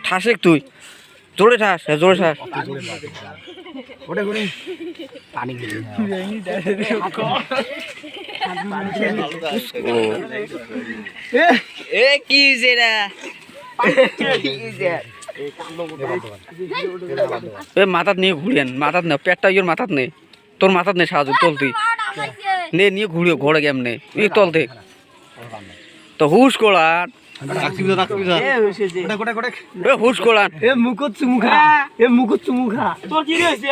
ঠাসে তুই জোরে ঠাস জোরে ঠাস মাথাত নিয়ে ঘুরিয়েন মাথাত নে পেটটা ইয়োর মাথাত নে তোর মাথাত নে সাহায্য তোল তুই নে নিয়ে ঘুরিও ঘোড়া কেমনে তল দেখ তো হুশ কোড়ান হুশ কোড়ান মুখত চুমুখা তোর কি হয়েছে